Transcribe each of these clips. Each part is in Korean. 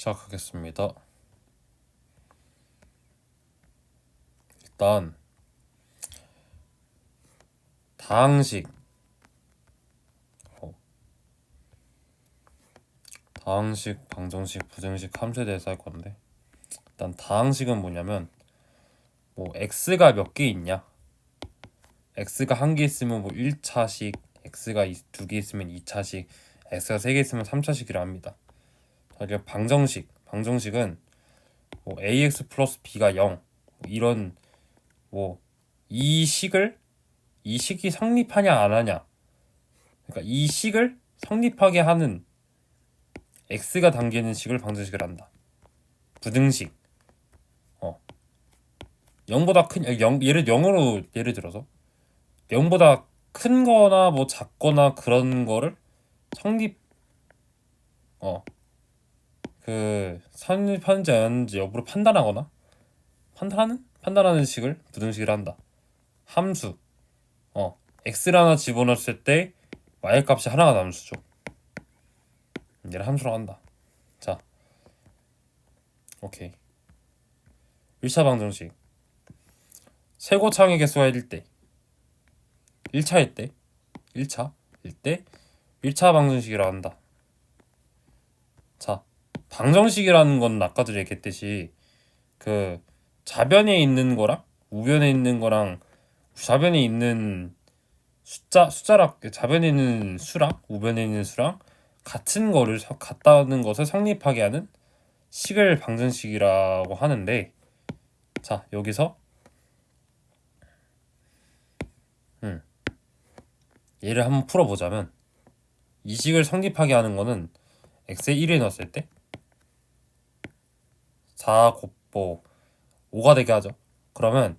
시작하겠습니다. 일단 다항식 다항식, 방정식, 부등식, 함수에 대해서 할 건데, 일단 다항식은 뭐냐면 뭐 x가 몇 개 있냐, x가 한 개 있으면 뭐 1차식, x가 두 개 있으면 2차식, x가 세 개 있으면 3차식이라 합니다. 이게 방정식은 뭐 ax 플러스 b가 0, 이런 뭐 이 식이 성립하냐 안 하냐, 그러니까 이 식을 성립하게 하는 x가 담기는 식을 방정식을 한다. 부등식 0보다 큰 0, 예를 들어서 0보다 큰 거나 뭐 작거나 그런 거를 성립 성립하는지 안 하는지 여부를 판단하는 식을 부등식을 한다. 함수 x를 하나 집어넣었을 때 y 값이 하나가 남는 수죠. 얘를 함수로 한다. 자, 오케이. 1차 방정식, 세고창의 개수가 1대 1차일 때 1차 방정식이라 한다. 자, 방정식이라는 건 아까도 얘기했듯이 그 좌변에 있는 거랑 우변에 있는 거랑, 좌변에 있는 숫자랑 좌변에 있는 수랑 우변에 있는 수랑 같다는 것을 성립하게 하는 식을 방정식이라고 하는데, 자, 여기서 얘를 한번 풀어보자면, 이 식을 성립하게 하는 거는 x에 1을 넣었을 때 4 곱보 5가 되게 하죠. 그러면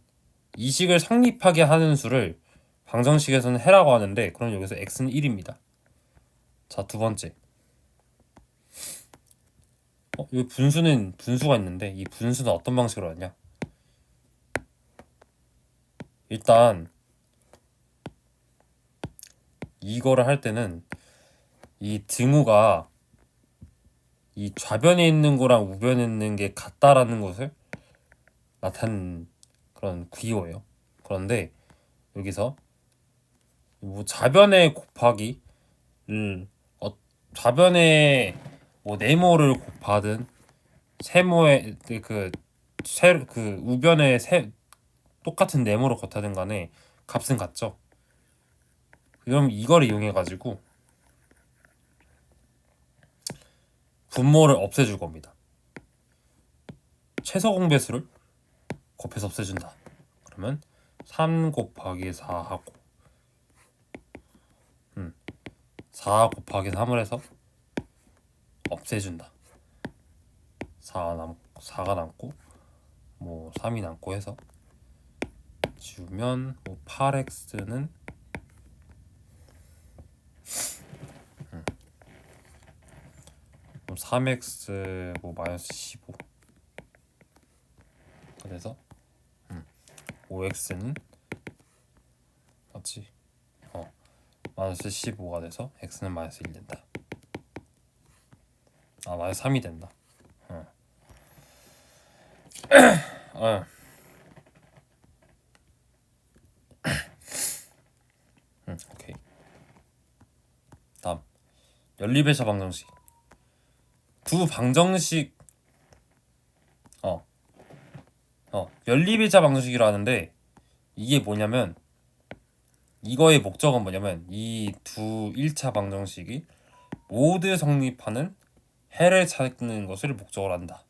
이 식을 성립하게 하는 수를 방정식에서는 해라고 하는데, 그럼 여기서 x는 1입니다. 자, 두 번째, 여기 분수가 있는데, 이 분수는 어떤 방식으로 하냐. 일단 이거를 할 때는 이 등호가 이 좌변에 있는 거랑 우변에 있는 게 같다라는 것을 나타낸 그런 구호예요. 그런데 여기서 뭐 좌변에 곱하기를 좌변에 뭐 네모를 곱하든 세모에 그 우변에 똑같은 네모를 곱하든 간에 값은 같죠. 그럼 이걸 이용해 가지고 분모를 없애줄 겁니다. 최소 공배수를 곱해서 없애준다. 그러면 3 곱하기 4 하고 4 곱하기 3을 해서 없애준다. 4가 남고 뭐 3이 남고 해서 주면 뭐 8x는 뭐 3x 뭐 마이너스 15, 그래서 5x는 맞지? 마이너스 15가 돼서 x는 마이너스 1 된다. 마이너스 3이 된다. 오케이. 다음, 연립회차 방정식. 두 방정식 연립일자 방정식이라 하는데, 이게 뭐냐면, 이거의 목적은 뭐냐면 이 두 1차 방정식이 모두 성립하는 해를 찾는 것을 목적으로 한다.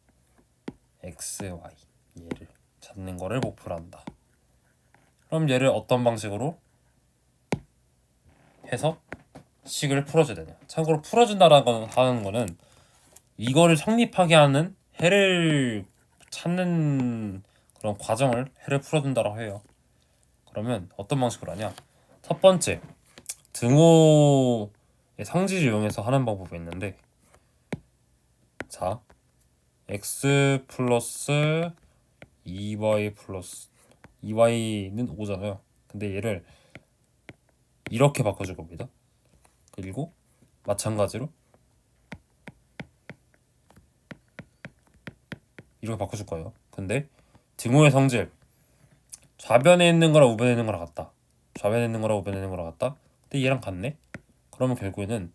x, y, 얘를 찾는 거를 목표로 한다. 그럼 얘를 어떤 방식으로 해서 식을 풀어줘야 되냐. 참고로 풀어준다라는 거는 이거를 성립하게 하는 해를 찾는 그런 과정을 해를 풀어준다라고 해요. 그러면 어떤 방식으로 하냐. 첫 번째, 등호의 상지를 이용해서 하는 방법이 있는데, 자, x 플러스 2y 플러스 2y는 5잖아요. 근데 얘를 이렇게 바꿔줄 겁니다. 그리고 마찬가지로 이렇게 바꿔줄 거예요. 근데 등호의 성질 좌변에 있는 거랑 우변에 있는 거랑 같다. 좌변에 있는 거랑 우변에 있는 거랑 같다. 근데 얘랑 같네. 그러면 결국에는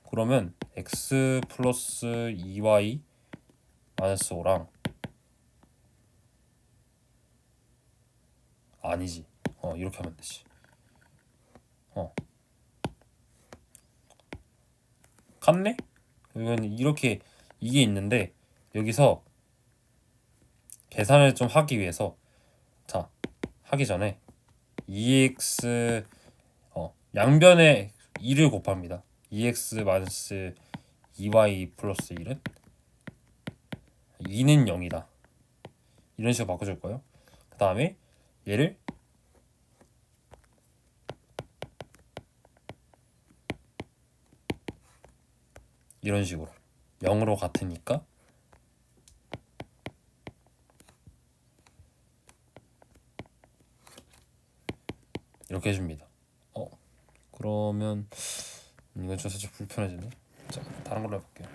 그러면 x 플러스 2y 마이너스 5랑 아니지. 이렇게 하면 되지. 같네? 이건 이렇게 이게 있는데 여기서 계산을 좀 하기 위해서 자 하기 전에 2x 양변에 2를 곱합니다. 2x 마이너스 2y 플러스 1은 2는 0이다. 이런 식으로 바꿔줄 거예요. 그 다음에 얘를 이런 식으로 0으로 같으니까 이렇게 해줍니다. 그러면 이건 좀 살짝 불편해지네. 자, 다른 걸로 해볼게요.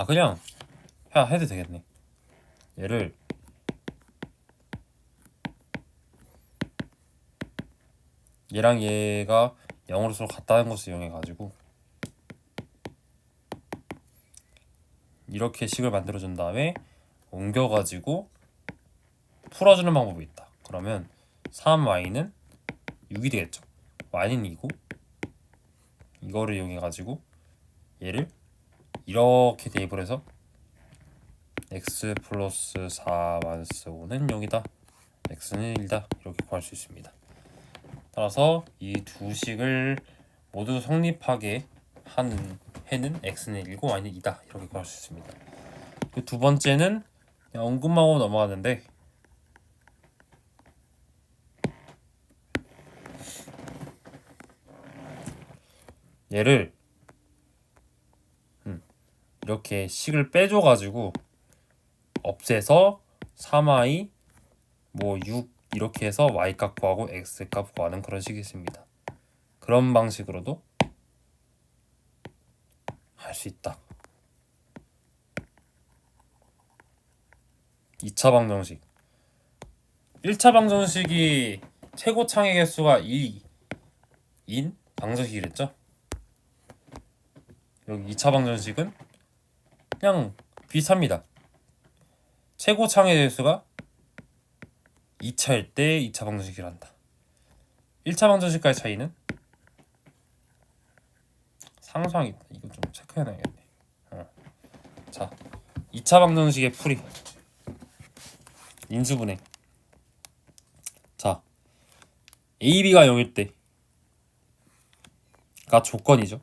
그냥 해도 되겠네. 얘를 얘랑 얘가 0으로 서로 같다는 것을 이용해 가지고 이렇게 식을 만들어 준 다음에 옮겨 가지고 풀어주는 방법이 있다. 그러면 3y는 6이 되겠죠. y는 2고 이거를 이용해 가지고 얘를 이렇게 대입을 해서 x 플러스 4 마이너스 5는 0이다. x는 1이다. 이렇게 구할 수 있습니다. 따라서 이 두 식을 모두 성립하게 하는 해는 x는 1이고 y는 2다. 이렇게 구할 수 있습니다. 그 두 번째는 그냥 언급하고 넘어가는데 얘를 이렇게 식을 빼줘가지고 없애서 3y 6 이렇게 해서 y 값 구하고 x 값 구하는 그런 식이 있습니다. 그런 방식으로도 할 수 있다. 2차 방정식 1차 방정식이 최고 창의 개수가 2인 방정식이랬죠? 여기 2차 방정식은 그냥 비슷합니다. 최고 창의 개수가 2차일 때 2차 방정식을 한다. 1차 방정식과의 차이는 상수항이 이거 좀 체크해놔야겠네. 자, 2차 방정식의 풀이 인수분해. 자, a, b가 0일 때가 조건이죠.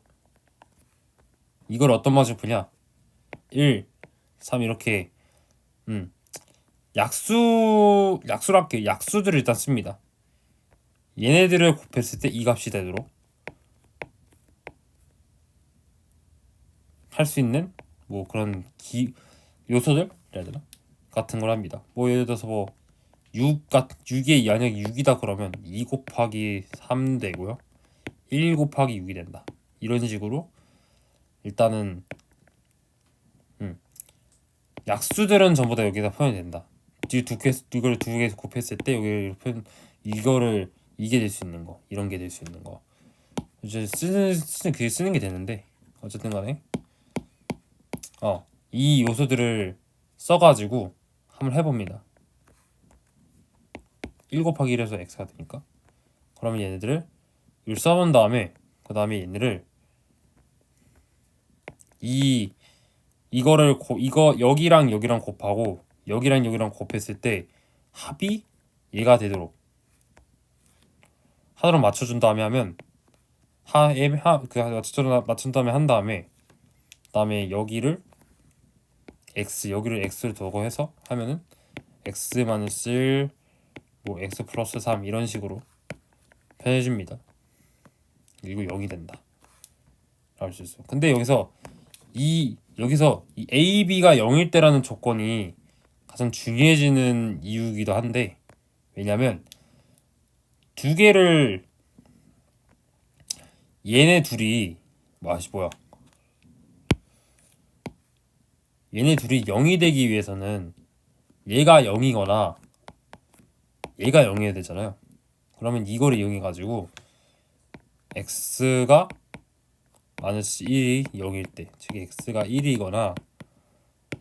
이걸 어떤 방식으로 푸냐? 1, 3 이렇게 약수랄게 약수들을 일단 씁니다. 얘네들을 곱했을 때 이 값이 되도록 할 수 있는 그런 요소들 해야 되나? 같은 걸 합니다. 예를 들어서 6이 만약에 6이다 그러면 2 곱하기 3 되고요. 1 곱하기 6이 된다. 이런 식으로 일단은 약수들은 전부 다 여기다 표현이 된다. 이걸 두 개 곱했을 때 이거를 이게 될 수 있는 거, 이런 게 될 수 있는 거 이제 쓰는 게 되는데 어쨌든 간에 이 요소들을 써가지고 한번 해봅니다. 1 곱하기 1에서 x가 되니까 그러면 얘네들을 써본 다음에 그 다음에 얘네를 이거를 여기랑 여기랑 곱하고 여기랑 여기랑 곱했을 때 합이 얘가 되도록 하도록 맞춰준 다음에 하면 맞춘 다음에 한 다음에 그다음에 여기를 x를 두고 해서 하면은 x 마이너스 1 x 플러스 3 이런 식으로 표현해줍니다. 그리고 0이 된다. 알 수 있어요. 근데 여기서 여기서 이 A, B가 0일 때라는 조건이 가장 중요해지는 이유이기도 한데, 왜냐면 두 개를 얘네 둘이 뭐야 얘네 둘이 0이 되기 위해서는 얘가 0이거나 얘가 0이어야 되잖아요. 그러면 이거를 이용해가지고 x가 마이너스 1이 0일 때, 즉 x가 1이거나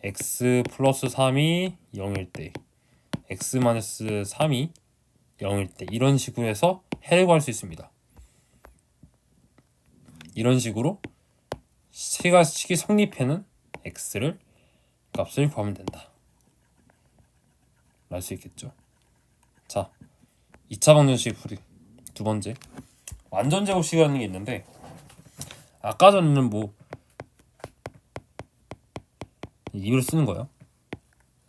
x 플러스 3이 0일 때, x 마이너스 3이 0일 때, 이런 식으로 해서 해를 구할 수 있습니다. 이런 식으로 식이 성립해는 x를 값을 구하면 된다. 알 수 있겠죠? 자, 2차 방정식 풀이 두 번째, 완전 제곱식이라는 게 있는데, 아까 전에는 뭐 이걸 쓰는 거예요.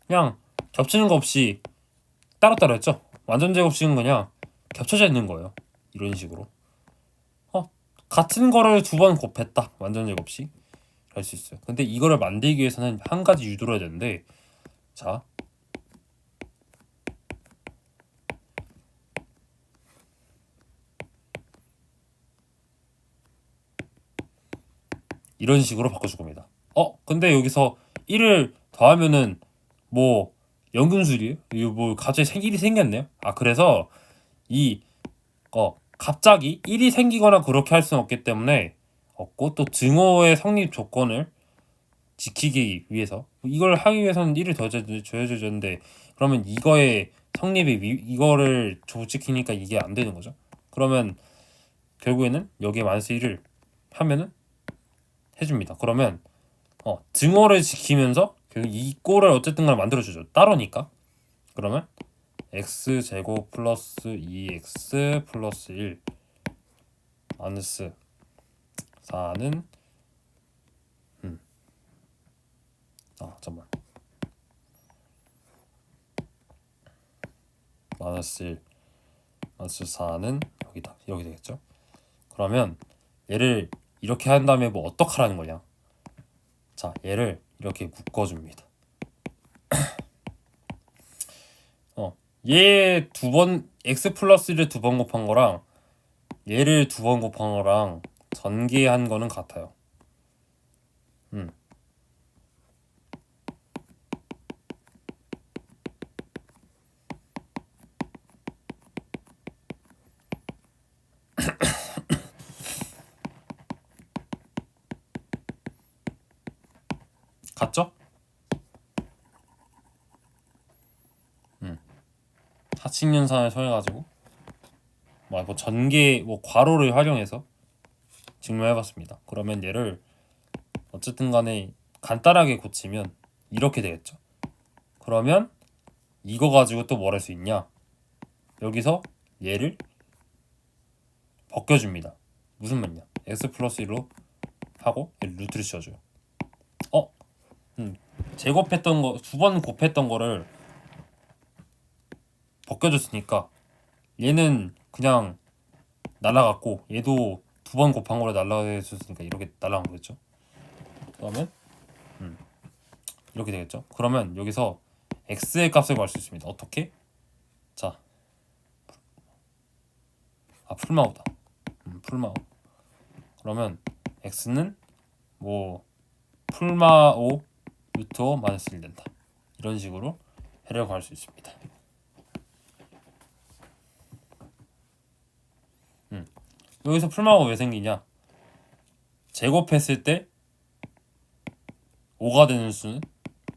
그냥 겹치는 거 없이 따로따로 했죠. 완전 제곱식은 그냥 겹쳐져 있는 거예요. 이런 식으로 같은 거를 두 번 곱했다, 완전 제곱식 할 수 있어요. 근데 이거를 만들기 위해서는 한 가지 유도를 해야 되는데, 자, 이런 식으로 바꿔줄 겁니다. 근데 여기서 1을 더하면은 뭐 연금술이에요? 이거 뭐 갑자기 1이 생겼네요. 그래서 이 갑자기 1이 생기거나 그렇게 할 수는 없기 때문에 없고, 또 증오의 성립 조건을 지키기 위해서, 이걸 하기 위해서는 1을 더 줘야죠. 되는데 그러면 이거의 성립이 이거를 조지키니까 이게 안 되는 거죠. 그러면 결국에는 여기에 마이너스 1을 하면은 해줍니다. 그러면 증오를 지키면서 결국 이 꼴을 어쨌든 간에 만들어주죠. 따로니까. 그러면 x제곱 플러스 2x 플러스 1 마이너스 4는 잠깐만, 마이너스 1 마이너스 4는 여기다, 여기 되겠죠. 그러면 얘를 이렇게 한 다음에 뭐 어떡하라는 거냐. 자, 얘를 이렇게 묶어줍니다. 얘 두 번, x 플러스 1을 두 번 곱한 거랑 얘를 두 번 곱한 거랑 전개한 거는 같아요. 같죠? 하층연산을 통해가지고 뭐 전개, 뭐 괄호를 활용해서 증명해봤습니다. 그러면 얘를 어쨌든 간에 간단하게 고치면 이렇게 되겠죠. 그러면 이거 가지고 또 뭘 할 수 있냐, 여기서 얘를 벗겨줍니다. 무슨 말이냐, x 플러스 1로 하고 얘를 루트를 씌워줘요. 제곱했던 거, 두 번 곱했던 거를 벗겨줬으니까 얘는 그냥 날아갔고, 얘도 두 번 곱한 거를 날아가줬으니까 이렇게 날아간 거겠죠. 그러면 이렇게 되겠죠. 그러면 여기서 x의 값을 구할 수 있습니다. 어떻게? 자, 풀마오다. 풀마오. 그러면 x는 뭐 풀마오 루트 5 마이너스 1 된다. 이런 식으로 해를 구할 수 있습니다. 여기서 풀마오가 왜 생기냐, 제곱했을 때 5가 되는 수는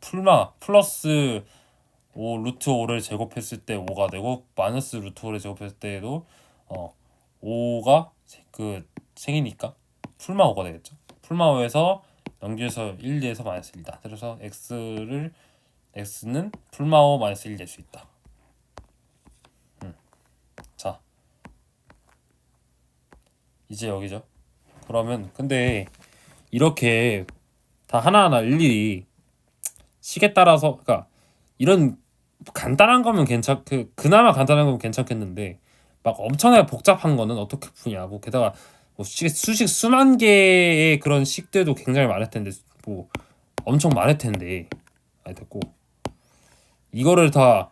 풀마 플러스 5 루트 5를 제곱했을 때 5가 되고, 마이너스 루트 5를 제곱했을 때에도 5가 생기니까 풀마 5가 되겠죠. 풀마 5에서 0에서 1에서 마이너스 1이다. 그래서 x는 풀마 5 마이너스 1 될 수 있다. 자, 이제 여기죠. 그러면 근데 이렇게 다 하나하나 일일이 식에 따라서, 그러니까 이런 간단한 거면 그나마 간단한 거면 괜찮겠는데, 막 엄청나게 복잡한 거는 어떻게 푸냐고. 게다가 뭐 수식 수만 개의 그런 식들도 굉장히 많을 텐데, 뭐 엄청 많을 텐데 됐고 이거를 다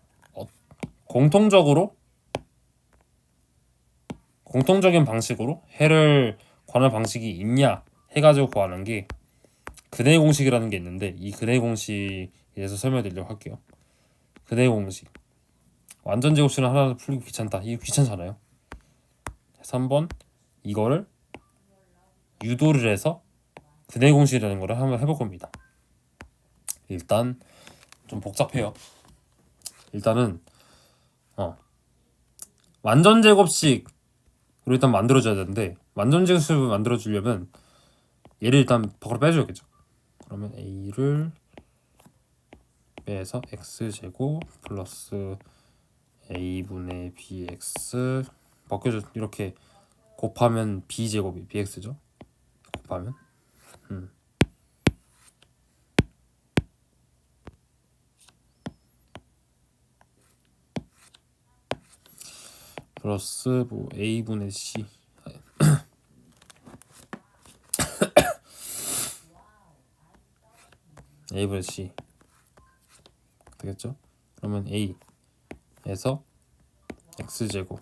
공통적인 방식으로 해를 구하는 방식이 있냐 해가지고 구하는 게 근해 공식이라는 게 있는데 이 근해 공식에 대해서 설명드리려고 할게요. 근해 공식 완전 제곱식은 하나 풀기 귀찮다. 이거 귀찮잖아요. 3번 이거를 유도를 해서 근해 공식이라는 거를 한번 해볼 겁니다. 일단 좀 복잡해요. 일단은 완전 제곱식으로 일단 만들어줘야 되는데 완전 제곱식을 만들어주려면 얘를 일단 밖으로 빼줘야겠죠. 그러면 a를 빼서 x제곱 플러스 a분의 bx 벗겨줘. 이렇게 곱하면 b제곱이 bx죠. 곱하면 플러스 뭐 a분의 c a분의 c 되겠죠? 그러면 a에서 x제곱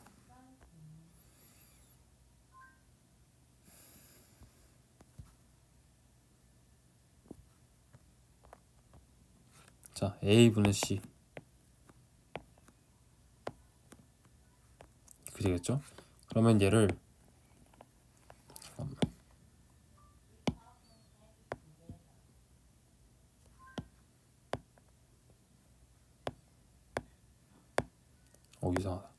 자 a분의 c 이렇게 되겠죠? 그러면 얘를 이상하다.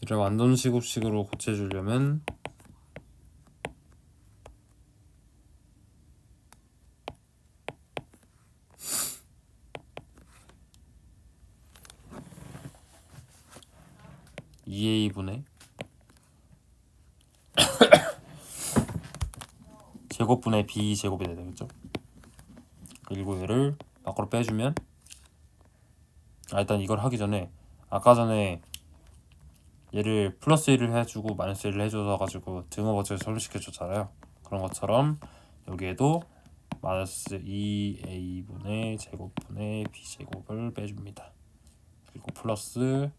이를 완전 시급식으로 고쳐주려면 (2a분의) 제곱분의 b제곱이 되겠죠. 그리고 얘를 밖으로 빼주면 일단 이걸 하기 전에 아까 전에 얘를 플러스 1을 해주고 마이너스 1을 해줘서 가지고 등호 법칙을 설립시켜줬잖아요. 그런 것처럼 여기에도 마이너스 2a분의 제곱분의 b제곱을 빼줍니다. 그리고 플러스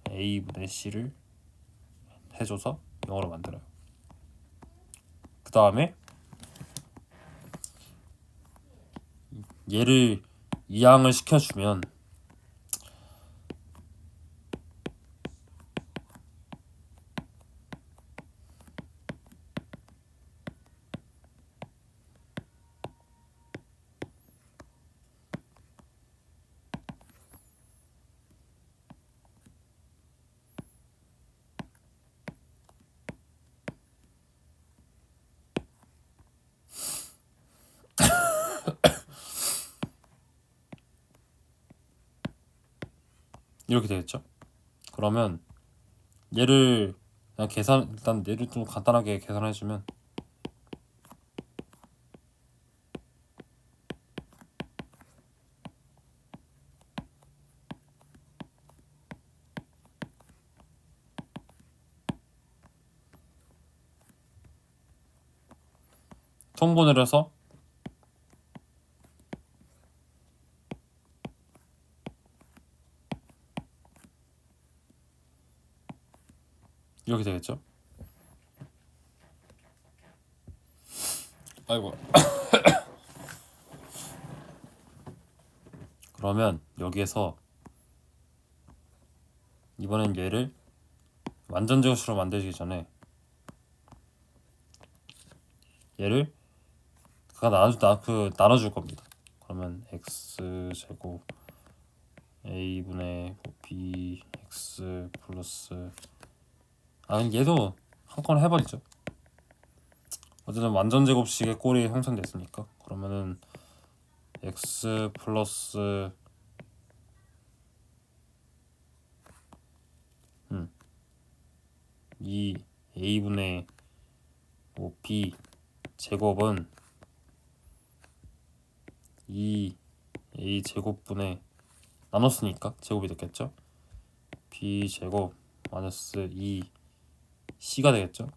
a분의 c를 해줘서 0으로 만들어요. 그 다음에 얘를 이항을 시켜주면 이렇게 되겠죠. 그러면 얘를 그냥 일단 얘를 좀 간단하게 계산해주면 통분을 해서 이렇게 되겠죠. 아이고. 그러면 여기에서 이번엔 얘를 완전 제곱식으로 만들기 전에 얘를 나눠줄 겁니다. 그러면 x제곱 a분의 bx 플러스 얘도 한꺼번에 해버리죠. 어쨌든 완전 제곱식의 꼴이 형성됐으니까 그러면은 x 플러스 2 a분의 뭐 b 제곱은 2a 제곱분의 나눴으니까 제곱이 됐겠죠. b 제곱 마이너스 2c가 되겠죠.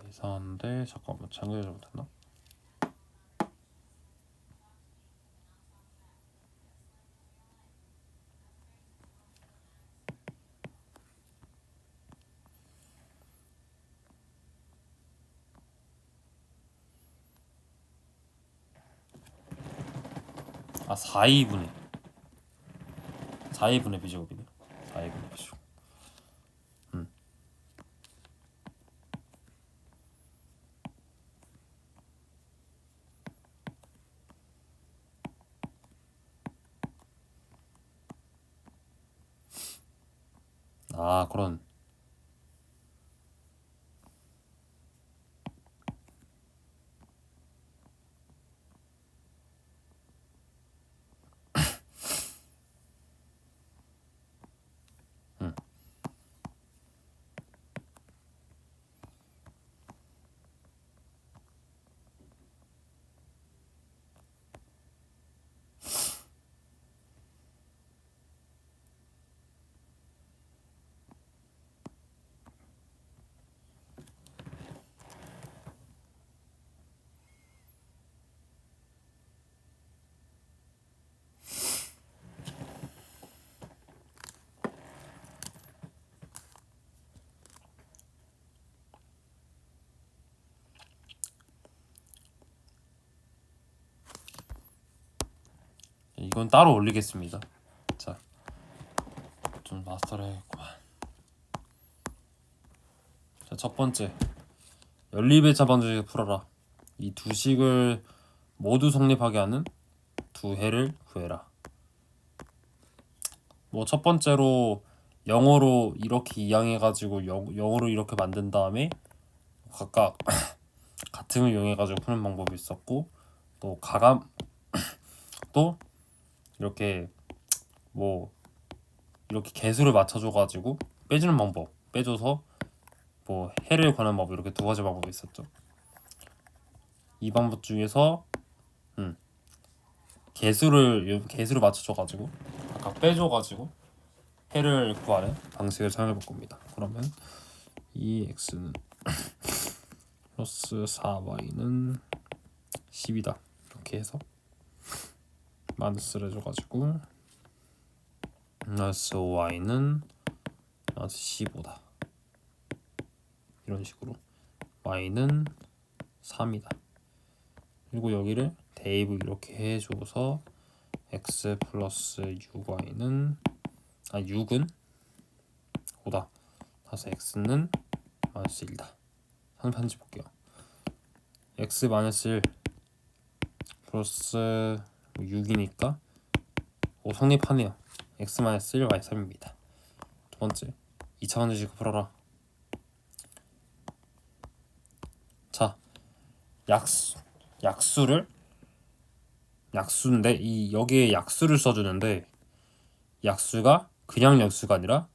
이상한데 잠깐만 장렬 잘못했나? 아 4,2분의 b제곱이네. 4,2분의 b제곱. 아 그런 이건 따로 올리겠습니다. 자, 좀 마스터를 해야겠구만. 자, 첫 번째 연립의 자방정식을 풀어라. 이 두 식을 모두 성립하게 하는 두 해를 구해라. 뭐 첫 번째로 영어로 이렇게 이항해가지고 영어로 이렇게 만든 다음에 각각 가틈을 이용해가지고 푸는 방법이 있었고, 또 가감 또 이렇게 뭐 이렇게 개수를 맞춰줘가지고 빼주는 방법, 빼줘서 뭐 해를 구하는 방법, 이렇게 두 가지 방법이 있었죠. 이 방법 중에서 개수를 맞춰줘가지고 각각 빼줘가지고 해를 구하는 방식을 사용해볼 겁니다. 그러면 2x는 플러스 4y는 10이다 이렇게 해서 마이너스를 해줘가지고 마이너스 5y는 마이너스 15다 이런 식으로 y는 3이다. 그리고 여기를 대입을 이렇게 해줘서 x 플러스 6y는 6은 5다. 따라서 x는 마이너스 1다. 상편지 볼게요. x 마이너스 1 플러스 6이니까 5 성립하네요. x 마이너스 1 y 3입니다. 두 번째 2차원 주식 풀어라. 자, 약수인데 이 여기에 약수를 써주는데 약수가 그냥 약수가 아니라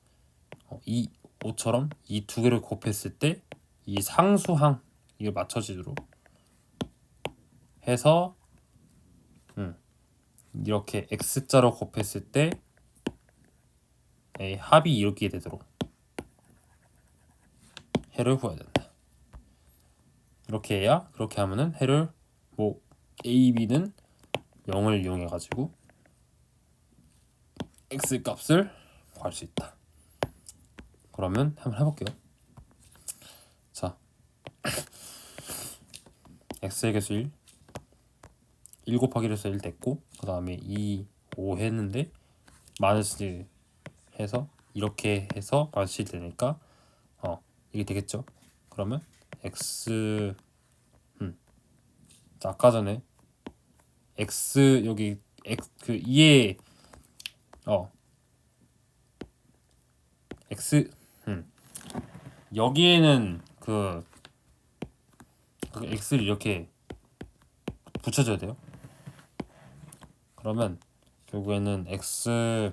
이 5처럼 이 두 개를 곱했을 때 이 상수항 이걸 맞춰지도록 해서 이렇게 x자로 곱했을 때 합이 이렇게 되도록 해를 구해야 된다. 이렇게 해야 그렇게 하면은 해를 뭐 a, b는 0을 이용해 가지고 x 값을 구할 수 있다. 그러면 한번 해볼게요. 자, x의 개수 1 곱하기 1에서 1 됐고, 그 다음에 2, 5 했는데 마이너스 해서 이렇게 해서 마이너스 1 되니까 이게 되겠죠. 그러면 x 자, 아까 전에 x 여기 x 그 2에 x 여기에는 그 x를 이렇게 붙여줘야 돼요. 그러면 결국에는 x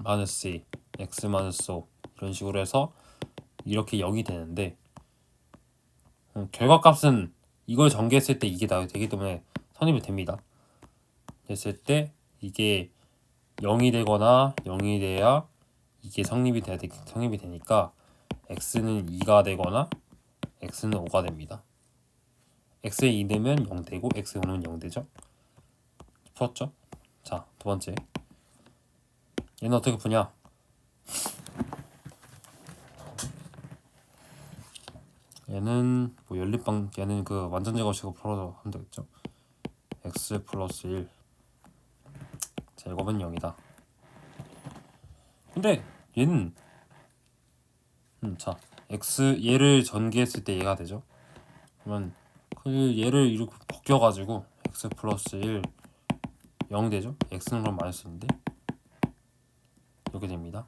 마이너스 2, x 마이너스 5 이런 식으로 해서 이렇게 0이 되는데 결과값은 이걸 전개했을 때 이게 되기 때문에 성립이 됩니다. 됐을 때 이게 0이 되거나 0이 돼야 이게 성립이 되니까 x는 2가 되거나 x는 5가 됩니다. x에 2 되면 0 되고 x에 5는 0 되죠. 풀었죠? 자, 두 번째. 얘는 어떻게 푸냐? 얘는 뭐 연립방 얘는 그 완전 제곱식으로 풀어서 하면 되겠죠. x 플러스 1 제곱은 0이다. 근데 얘는 자 x 얘를 전개했을 때 얘가 되죠. 그러면 그 얘를 이렇게 벗겨가지고 x 플러스 1 0 되죠. x는 그럼 마이너스인데 이렇게 됩니다.